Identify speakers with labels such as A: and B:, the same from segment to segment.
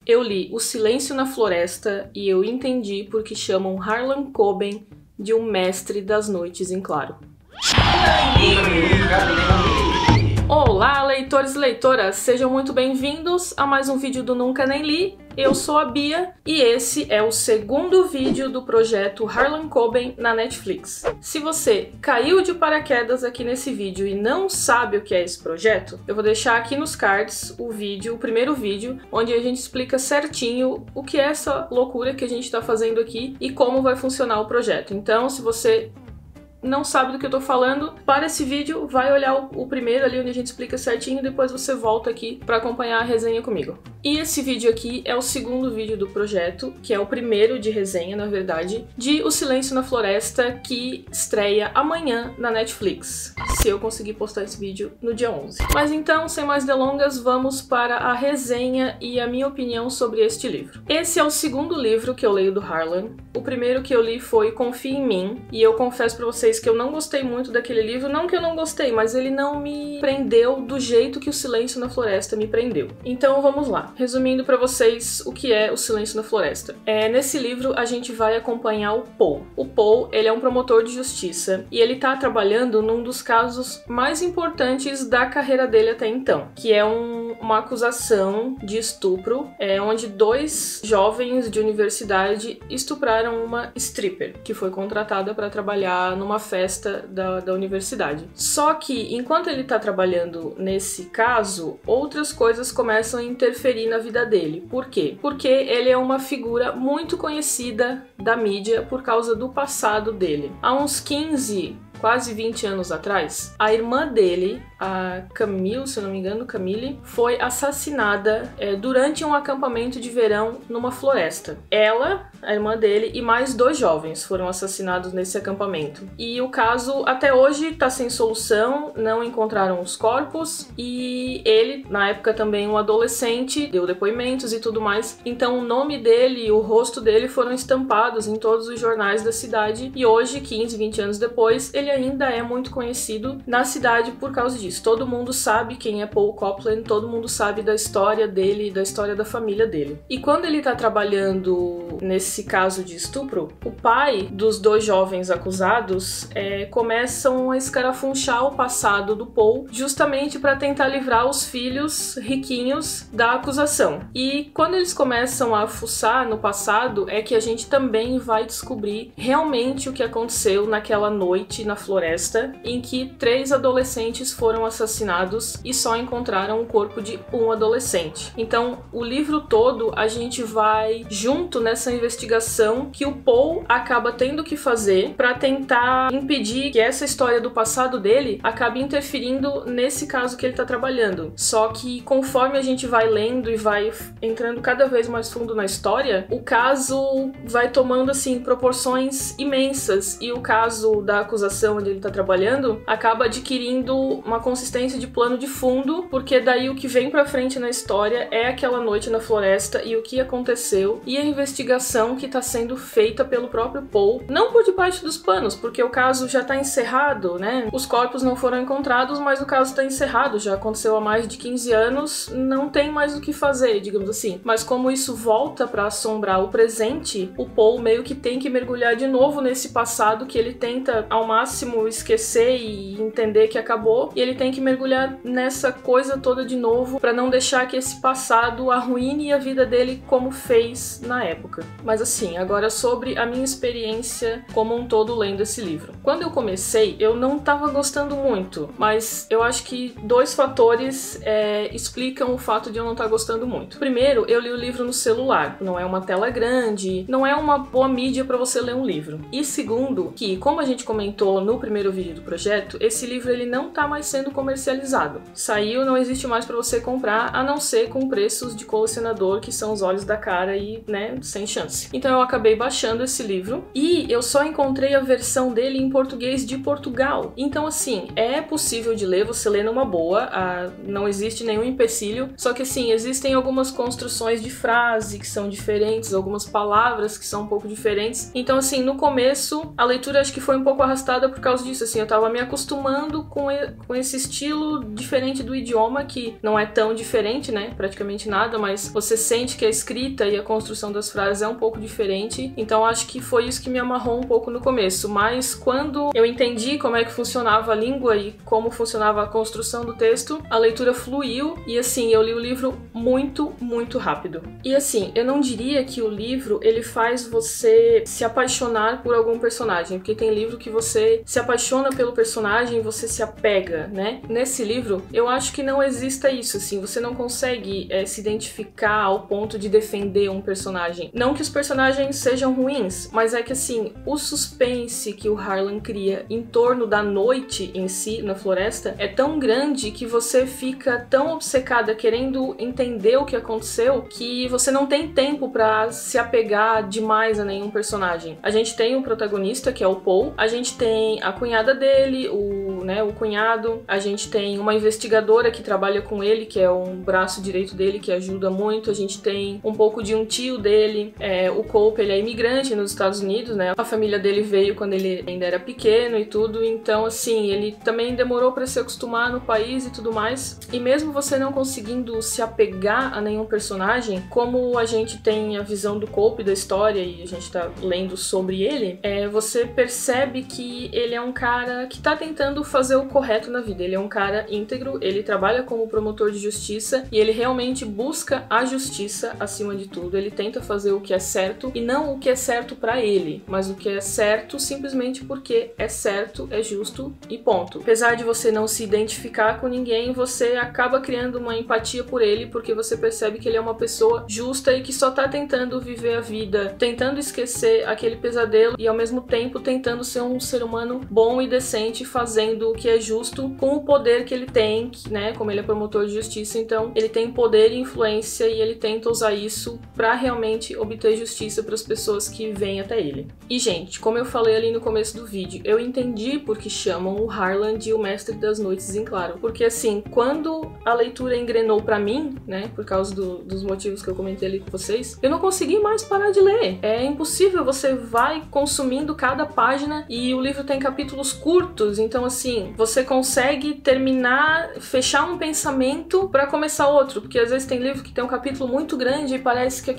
A: Eu li O Silêncio na Floresta e eu entendi porque chamam Harlan Coben de um mestre das noites em claro. Olá, leitores e leitoras! Sejam muito bem-vindos a mais um vídeo do Nunca Nem Li. Eu sou a Bia e esse é o segundo vídeo do projeto Harlan Coben na Netflix. Se você caiu de paraquedas aqui nesse vídeo e não sabe o que é esse projeto, eu vou deixar aqui nos cards o primeiro vídeo, onde a gente explica certinho o que é essa loucura que a gente está fazendo aqui e como vai funcionar o projeto. Então, se você não sabe do que eu tô falando, para esse vídeo, vai olhar o primeiro ali onde a gente explica certinho e depois você volta aqui para acompanhar a resenha comigo. E esse vídeo aqui é o segundo vídeo do projeto, que é o primeiro de resenha, na verdade, de O Silêncio na Floresta, que estreia amanhã na Netflix, se eu conseguir postar esse vídeo no dia 11. Mas então, sem mais delongas, vamos para a resenha e a minha opinião sobre este livro. Esse é o segundo livro que eu leio do Harlan. O primeiro que eu li foi Confie em Mim, e eu confesso pra vocês que eu não gostei muito daquele livro. Não que eu não gostei, mas ele não me prendeu do jeito que O Silêncio na Floresta me prendeu. Então vamos lá. Resumindo pra vocês o que é O Silêncio na Floresta. Nesse livro a gente vai acompanhar o Paul. O Paul, ele é um promotor de justiça e ele tá trabalhando num dos casos mais importantes da carreira dele até então, que é uma acusação de estupro, onde dois jovens de universidade estupraram uma stripper, que foi contratada para trabalhar numa festa da universidade. Só que, enquanto ele tá trabalhando nesse caso, outras coisas começam a interferir na vida dele. Por quê? Porque ele é uma figura muito conhecida da mídia por causa do passado dele. Há uns 15, quase 20 anos atrás, a irmã dele, a Camille, se eu não me engano, Camille, foi assassinada durante um acampamento de verão numa floresta. Ela, a irmã dele e mais dois jovens foram assassinados nesse acampamento. E o caso até hoje tá sem solução, não encontraram os corpos e ele, na época também um adolescente, deu depoimentos e tudo mais. Então o nome dele e o rosto dele foram estampados em todos os jornais da cidade e hoje, 15, 20 anos depois, ele ainda é muito conhecido na cidade por causa disso. Todo mundo sabe quem é Paul Copeland, todo mundo sabe da história dele e da história da família dele. E quando ele tá trabalhando nesse caso de estupro, o pai dos dois jovens acusados começam a escarafunchar o passado do Paul justamente para tentar livrar os filhos riquinhos da acusação. E quando eles começam a fuçar no passado, é que a gente também vai descobrir realmente o que aconteceu naquela noite na floresta, em que 3 adolescentes foram assassinados e só encontraram o corpo de um adolescente. Então, o livro todo a gente vai junto nessa investigação que o Paul acaba tendo que fazer para tentar impedir que essa história do passado dele acabe interferindo nesse caso que ele tá trabalhando. Só que conforme a gente vai lendo e vai entrando cada vez mais fundo na história, o caso vai tomando assim proporções imensas e o caso da acusação onde ele tá trabalhando acaba adquirindo uma consistência de plano de fundo, porque daí o que vem pra frente na história é aquela noite na floresta e o que aconteceu e a investigação que tá sendo feita pelo próprio Paul, não por debaixo dos panos, porque o caso já tá encerrado, né? Os corpos não foram encontrados, mas o caso tá encerrado, já aconteceu há mais de 15 anos, não tem mais o que fazer, digamos assim. Mas como isso volta pra assombrar o presente, o Paul meio que tem que mergulhar de novo nesse passado que ele tenta ao máximo esquecer e entender que acabou, e ele tem que mergulhar nessa coisa toda de novo pra não deixar que esse passado arruine a vida dele como fez na época. Mas assim, agora sobre a minha experiência como um todo lendo esse livro. Quando eu comecei, eu não tava gostando muito, mas eu acho que 2 fatores explicam o fato de eu não estar gostando muito. Primeiro, eu li o livro no celular, não é uma tela grande, não é uma boa mídia pra você ler um livro. E segundo, que como a gente comentou no primeiro vídeo do projeto, esse livro ele não tá mais sendo comercializado. Saiu, não existe mais pra você comprar, a não ser com preços de colecionador, que são os olhos da cara e, né, sem chance. Então eu acabei baixando esse livro e eu só encontrei a versão dele em português de Portugal. Então assim, é possível de ler, você lê numa boa, não existe nenhum empecilho, só que assim, existem algumas construções de frase que são diferentes, algumas palavras que são um pouco diferentes. Então assim, no começo, a leitura acho que foi um pouco arrastada por causa disso, assim, eu tava me acostumando com esse esse estilo diferente do idioma, que não é tão diferente, né? Praticamente nada, mas você sente que a escrita e a construção das frases é um pouco diferente. Então acho que foi isso que me amarrou um pouco no começo. Mas quando eu entendi como é que funcionava a língua e como funcionava a construção do texto, a leitura fluiu e assim, eu li o livro muito, muito rápido. E assim, eu não diria que o livro ele faz você se apaixonar por algum personagem, porque tem livro que você se apaixona pelo personagem e você se apega, né? Nesse livro, eu acho que não exista isso, assim, você não consegue se identificar ao ponto de defender um personagem. Não que os personagens sejam ruins, mas é que assim, o suspense que o Harlan cria em torno da noite em si, na floresta, é tão grande que você fica tão obcecada querendo entender o que aconteceu que você não tem tempo pra se apegar demais a nenhum personagem. A gente tem o protagonista, que é o Paul, a gente tem a cunhada dele, o cunhado, a gente tem uma investigadora que trabalha com ele, que é um braço direito dele, que ajuda muito, a gente tem um pouco de um tio dele, o Cope, ele é imigrante nos Estados Unidos, né? A família dele veio quando ele ainda era pequeno e tudo, então assim, ele também demorou pra se acostumar no país e tudo mais, e mesmo você não conseguindo se apegar a nenhum personagem, como a gente tem a visão do Cope da história e a gente tá lendo sobre ele, você percebe que ele é um cara que tá tentando fazer o correto na vida, ele é um cara íntegro, ele trabalha como promotor de justiça e ele realmente busca a justiça acima de tudo, ele tenta fazer o que é certo e não o que é certo pra ele, mas o que é certo simplesmente porque é certo, é justo e ponto. Apesar de você não se identificar com ninguém, você acaba criando uma empatia por ele porque você percebe que ele é uma pessoa justa e que só tá tentando viver a vida, tentando esquecer aquele pesadelo e ao mesmo tempo tentando ser um ser humano bom e decente, fazendo o que é justo com o poder que ele tem, né? Como ele é promotor de justiça, então ele tem poder e influência e ele tenta usar isso pra realmente obter justiça para as pessoas que vêm até ele. E gente, como eu falei ali no começo do vídeo, eu entendi porque chamam o Harlan de o Mestre das Noites em Claro, porque assim, quando a leitura engrenou pra mim, né, por causa dos motivos que eu comentei ali com vocês, eu não consegui mais parar de ler. É impossível, você vai consumindo cada página e o livro tem capítulos curtos, então assim, você consegue terminar, fechar um pensamento pra começar outro, porque às vezes tem livro que tem um capítulo muito grande e parece que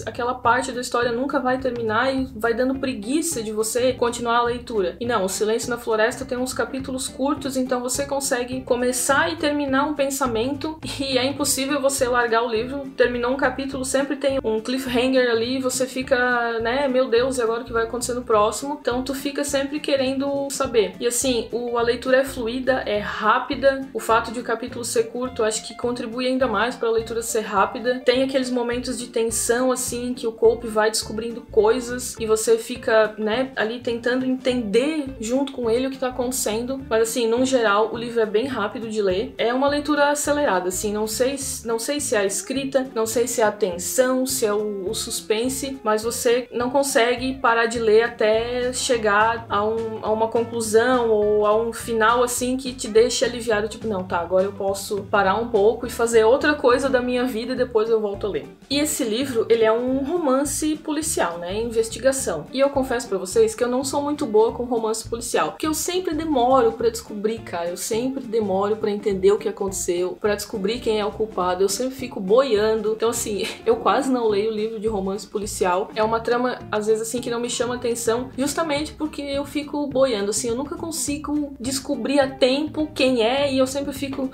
A: aquela parte da história nunca vai terminar e vai dando preguiça de você continuar a leitura. E não, o Silêncio na Floresta tem uns capítulos curtos, então você consegue começar e terminar um pensamento e é impossível você largar o livro. Terminou um capítulo, sempre tem um cliffhanger ali, você fica, né, meu Deus, e agora o que vai acontecer no próximo? Então tu fica sempre querendo saber. E assim, a leitura é fluida, é rápida, o fato de o capítulo ser curto acho que contribui ainda mais para a leitura ser rápida. Tem aqueles momentos de tensão assim, que o Cope vai descobrindo coisas e você fica, né, ali tentando entender junto com ele o que tá acontecendo, mas assim, no geral, o livro é bem rápido de ler. É uma leitura acelerada, assim, não sei se é a escrita, não sei se é a tensão, se é o suspense, mas você não consegue parar de ler até chegar a uma conclusão ou a um final, assim, que te deixe aliviado, tipo, não, tá, agora eu posso parar um pouco e fazer outra coisa da minha vida e depois eu volto a ler. E esse livro, ele é um romance policial, né, investigação. E eu confesso pra vocês que eu não sou muito boa com romance policial, porque eu sempre demoro pra descobrir, cara, eu sempre demoro pra entender o que aconteceu, pra descobrir quem é o culpado, eu sempre fico boiando. Então assim, eu quase não leio livro de romance policial. É uma trama, às vezes assim, que não me chama atenção, justamente porque eu fico boiando, assim, eu nunca consigo descobrir a tempo quem é e eu sempre fico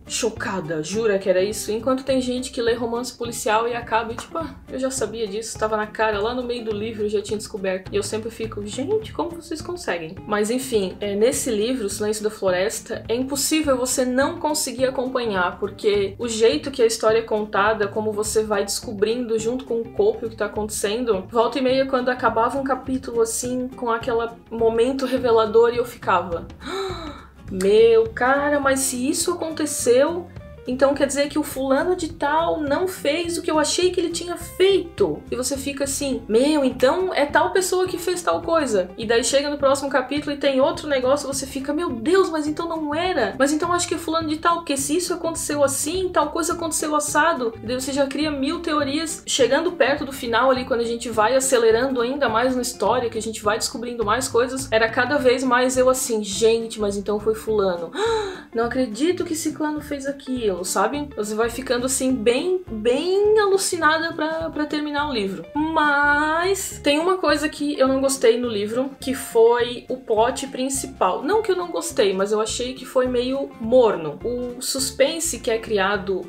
A: chocada, jura que era isso? Enquanto tem gente que lê romance policial e acaba e tipo, eu já sabia disso, tava na cara, lá no meio do livro eu já tinha descoberto. E eu sempre fico, gente, como vocês conseguem? Mas enfim, nesse livro, Silêncio da Floresta, é impossível você não conseguir acompanhar, porque o jeito que a história é contada, como você vai descobrindo junto com o Cope o que tá acontecendo, volta e meia quando acabava um capítulo assim, com aquele momento revelador e eu ficava... Meu, cara, mas se isso aconteceu, então quer dizer que o fulano de tal não fez o que eu achei que ele tinha feito. E você fica assim, meu, então é tal pessoa que fez tal coisa. E daí chega no próximo capítulo e tem outro negócio, você fica, meu Deus, mas então não era. Mas então acho que é fulano de tal, porque se isso aconteceu assim, tal coisa aconteceu assado. E daí você já cria mil teorias. Chegando perto do final ali, quando a gente vai acelerando ainda mais na história, que a gente vai descobrindo mais coisas, era cada vez mais eu assim, gente, mas então foi fulano. Não acredito que ciclano fez aquilo, sabe? Você vai ficando assim bem alucinada pra terminar o livro. Mas tem uma coisa que eu não gostei no livro, que foi o plot principal. Não que eu não gostei, mas eu achei que foi meio morno. O suspense que é criado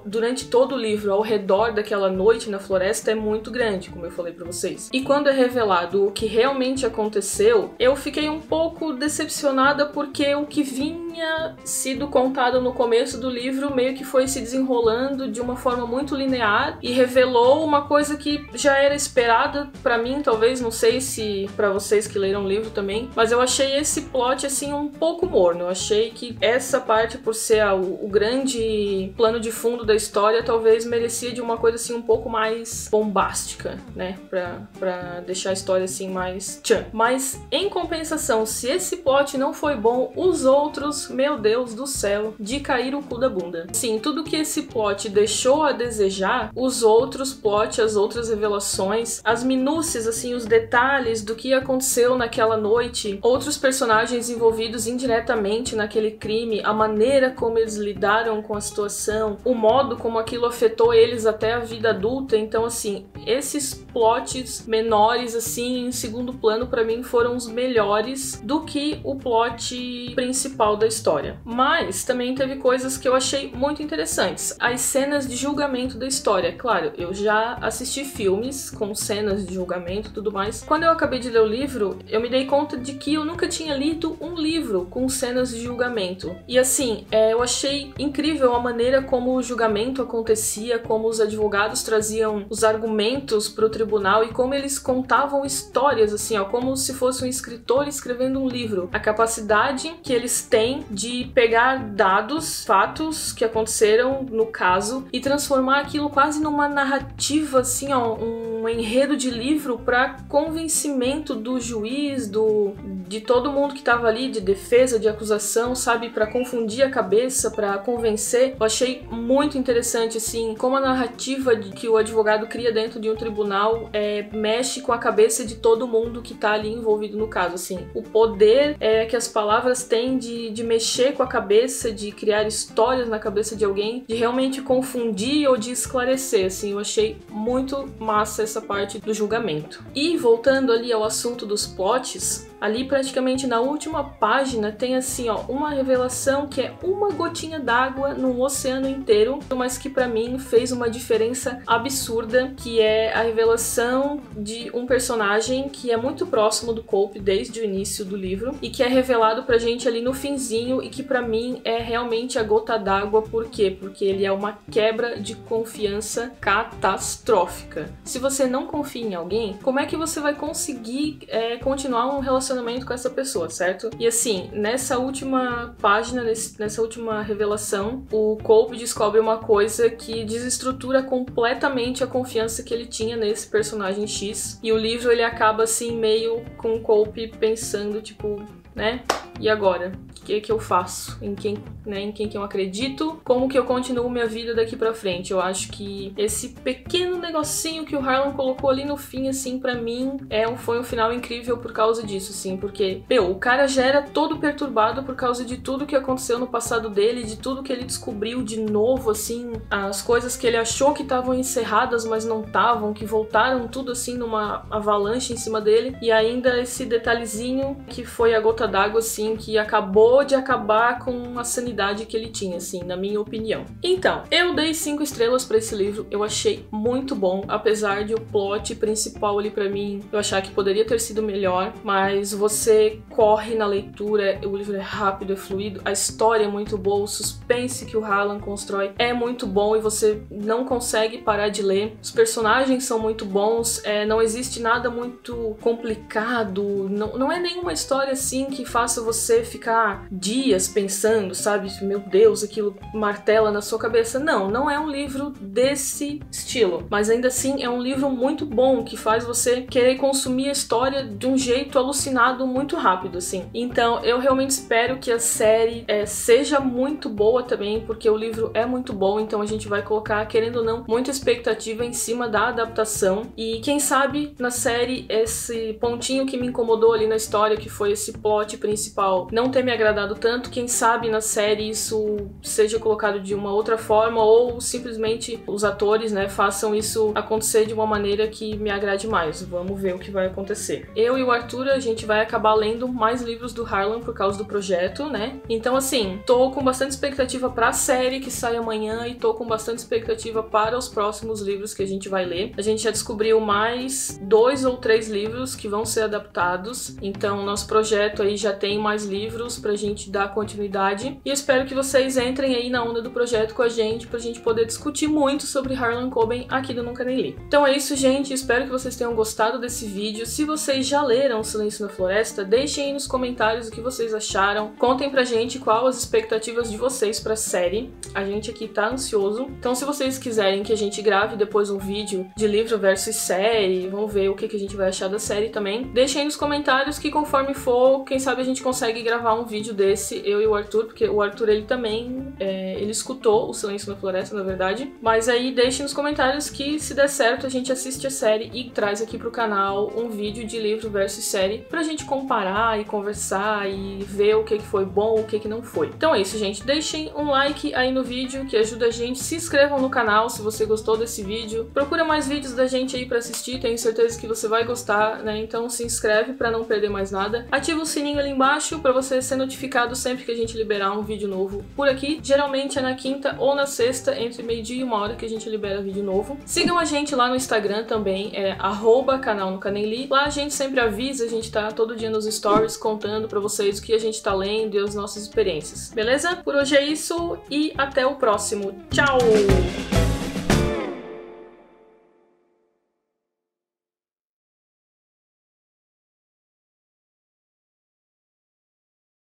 A: durante todo o livro ao redor daquela noite na floresta é muito grande, como eu falei pra vocês. E quando é revelado o que realmente aconteceu, eu fiquei um pouco decepcionada porque o que vinha sido contado no começo do livro meio que foi se desenrolando de uma forma muito linear e revelou uma coisa que já era esperada pra mim, talvez, não sei se pra vocês que leram o livro também, mas eu achei esse plot assim um pouco morno. Eu achei que essa parte, por ser o grande plano de fundo da história, talvez merecia de uma coisa assim um pouco mais bombástica, né, pra deixar a história assim mais tchan. Mas em compensação, se esse plot não foi bom, os outros, meu Deus do céu, de cair o cu da bunda. Sim, tudo que esse plot deixou a desejar, os outros plots, as outras revelações, as minúcias, assim, os detalhes do que aconteceu naquela noite, outros personagens envolvidos indiretamente naquele crime, a maneira como eles lidaram com a situação, o modo como aquilo afetou eles até a vida adulta. Então, assim, esses plots menores, assim, em segundo plano, pra mim foram os melhores do que o plot principal da história. Mas também teve coisas que eu achei muito interessantes. As cenas de julgamento da história. Claro, eu já assisti filmes com cenas de julgamento e tudo mais. Quando eu acabei de ler o livro, eu me dei conta de que eu nunca tinha lido um livro com cenas de julgamento. E assim, eu achei incrível a maneira como o julgamento acontecia, como os advogados traziam os argumentos pro tribunal e como eles contavam histórias, assim, ó, como se fosse um escritor escrevendo um livro. A capacidade que eles têm de pegar dados, fatos que aconteceram no caso e transformar aquilo quase numa narrativa, assim, ó, um enredo de livro para convencimento do juiz, de todo mundo que tava ali, de defesa, de acusação, sabe, para confundir a cabeça, para convencer. Eu achei muito interessante, assim, como a narrativa que o advogado cria dentro de um tribunal mexe com a cabeça de todo mundo que tá ali envolvido no caso, assim. O poder que as palavras têm de mexer com a cabeça, de criar histórias na cabeça de alguém, de realmente confundir ou de esclarecer, assim. Eu achei muito massa essa parte do julgamento. E voltando ali ao assunto dos plots, ali praticamente na última página tem assim, ó, uma revelação que é uma gotinha d'água num oceano inteiro, mas que pra mim fez uma diferença absurda, que é a revelação de um personagem que é muito próximo do Cope desde o início do livro e que é revelado pra gente ali no finzinho e que pra mim é realmente a gota d'água. Por quê? Porque ele é uma quebra de confiança catastrófica. Se você não confia em alguém, como é que você vai conseguir continuar um relacionamento com essa pessoa, certo? E assim, nessa última página, nessa última revelação, o Cope descobre uma coisa que desestrutura completamente a confiança que ele tinha nesse personagem X. E o livro, ele acaba assim, meio com o Cope pensando, tipo, né? E agora? O que eu faço? Em quem que eu acredito? Como que eu continuo minha vida daqui pra frente? Eu acho que esse pequeno negocinho que o Harlan colocou ali no fim, assim, pra mim, foi um final incrível por causa disso, assim, porque, o cara já era todo perturbado por causa de tudo que aconteceu no passado dele, de tudo que ele descobriu de novo, assim, as coisas que ele achou que estavam encerradas, mas não estavam, que voltaram tudo, assim, numa avalanche em cima dele, e ainda esse detalhezinho que foi a gota d'água, assim, que acabou de acabar com a sanidade que ele tinha, assim, na minha opinião. Então, eu dei 5 estrelas pra esse livro, eu achei muito bom, apesar de o plot principal ali pra mim, eu achar que poderia ter sido melhor, mas você corre na leitura, o livro é rápido, é fluido, a história é muito boa, o suspense que o Harlan constrói é muito bom e você não consegue parar de ler, os personagens são muito bons, não existe nada muito complicado, não é nenhuma história assim que faça você você ficar dias pensando, sabe? Meu Deus, aquilo martela na sua cabeça. Não é um livro desse estilo, mas ainda assim é um livro muito bom, que faz você querer consumir a história de um jeito alucinado muito rápido, assim. Então eu realmente espero que a série seja muito boa também, porque o livro é muito bom, então a gente vai colocar, querendo ou não, muita expectativa em cima da adaptação. E quem sabe na série esse pontinho que me incomodou ali na história, que foi esse plot principal, não ter me agradado tanto, quem sabe na série isso seja colocado de uma outra forma, ou simplesmente os atores, né, façam isso acontecer de uma maneira que me agrade mais. Vamos ver o que vai acontecer. Eu e o Arthur, a gente vai acabar lendo mais livros do Harlan por causa do projeto, né? Então assim, tô com bastante expectativa pra série que sai amanhã e tô com bastante expectativa para os próximos livros que a gente vai ler. A gente já descobriu mais 2 ou 3 livros que vão ser adaptados, então nosso projeto aí já tem mais livros pra gente dar continuidade, e eu espero que vocês entrem aí na onda do projeto com a gente, pra gente poder discutir muito sobre Harlan Coben aqui do Nunca Nem Li. Então é isso, gente, espero que vocês tenham gostado desse vídeo. Se vocês já leram Silêncio na Floresta, deixem aí nos comentários o que vocês acharam, contem pra gente qual as expectativas de vocês pra série, a gente aqui tá ansioso. Então se vocês quiserem que a gente grave depois um vídeo de livro versus série, vamos ver o que a gente vai achar da série também, deixem aí nos comentários que conforme for, quem sabe a gente consegue gravar um vídeo desse, eu e o Arthur, porque o Arthur ele também, ele escutou o Silêncio na Floresta, na verdade, mas aí deixem nos comentários que se der certo a gente assiste a série e traz aqui pro canal um vídeo de livro versus série pra gente comparar e conversar e ver o que foi bom, o que não foi. Então é isso, gente, deixem um like aí no vídeo que ajuda a gente, se inscrevam no canal se você gostou desse vídeo, procura mais vídeos da gente aí pra assistir, tenho certeza que você vai gostar, né? Então se inscreve pra não perder mais nada, ativa o sininho ali embaixo pra você ser notificado sempre que a gente liberar um vídeo novo por aqui. Geralmente é na quinta ou na sexta, entre meio-dia e 1h que a gente libera vídeo novo. Sigam a gente lá no Instagram também, é @canal Nunca Nem Li. Lá a gente sempre avisa, a gente tá todo dia nos stories contando pra vocês o que a gente tá lendo e as nossas experiências. Beleza? Por hoje é isso e até o próximo. Tchau!